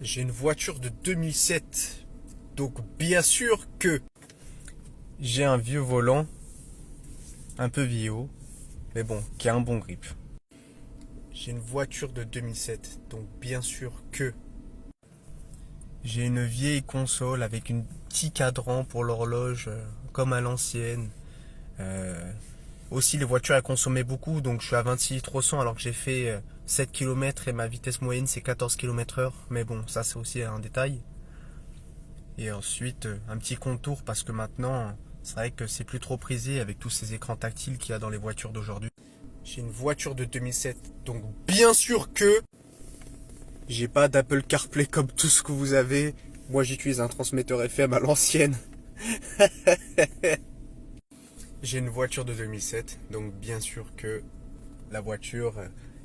J'ai une voiture de 2007, donc bien sûr que j'ai un vieux volant, un peu vieillot, mais bon, qui a un bon grip. J'ai une voiture de 2007, donc bien sûr que j'ai une vieille console avec un petit cadran pour l'horloge, comme à l'ancienne. Aussi, les voitures elles consommaient beaucoup, donc je suis à 26 litres au 100 alors que j'ai fait 7 km et ma vitesse moyenne c'est 14 km/h. Mais bon, ça c'est aussi un détail. Et ensuite, un petit contour parce que maintenant, c'est vrai que c'est plus trop prisé avec tous ces écrans tactiles qu'il y a dans les voitures d'aujourd'hui. J'ai une voiture de 2007, donc bien sûr que j'ai pas d'Apple CarPlay comme tout ce que vous avez. Moi j'utilise un transmetteur FM à l'ancienne. J'ai une voiture de 2007, donc bien sûr que la voiture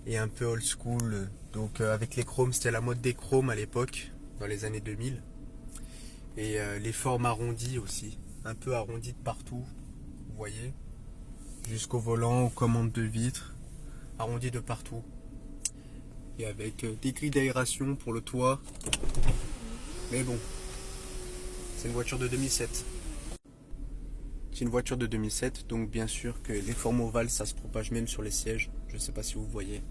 est un peu old school. Donc avec les chromes, c'était la mode des chromes à l'époque, dans les années 2000. Et les formes arrondies aussi, un peu arrondies de partout, vous voyez. Jusqu'au volant, aux commandes de vitres, arrondies de partout. Et avec des grilles d'aération pour le toit. Mais bon, c'est une voiture de 2007. C'est une voiture de 2007, donc bien sûr que les formes ovales, ça se propage même sur les sièges. Je ne sais pas si vous voyez.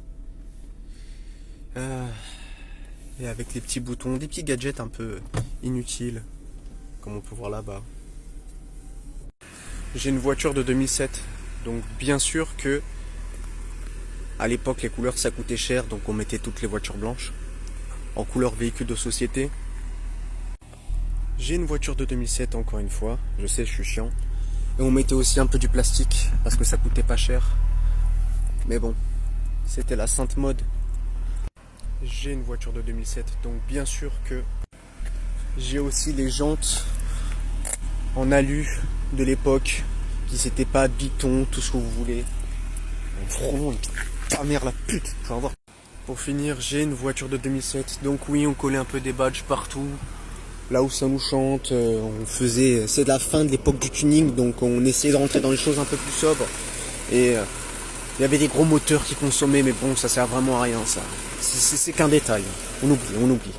Et avec les petits boutons, des petits gadgets un peu inutiles, comme on peut voir là-bas. J'ai une voiture de 2007, donc bien sûr que à l'époque les couleurs ça coûtait cher, donc on mettait toutes les voitures blanches en couleur véhicule de société. J'ai une voiture de 2007 encore une fois, je sais je suis chiant. Et on mettait aussi un peu du plastique parce que ça coûtait pas cher. Mais bon, c'était la sainte mode. J'ai une voiture de 2007, donc bien sûr que j'ai aussi les jantes en alu de l'époque qui c'était pas biton, tout ce que vous voulez. Vraiment, ta mère la pute, faut avoir. Pour finir, j'ai une voiture de 2007, donc oui, on collait un peu des badges partout. Là où ça nous chante, on faisait, c'est la fin de l'époque du tuning, donc on essayait de rentrer dans les choses un peu plus sobres. Et il y avait des gros moteurs qui consommaient, mais bon, ça sert vraiment à rien, ça. C'est qu'un détail. On oublie.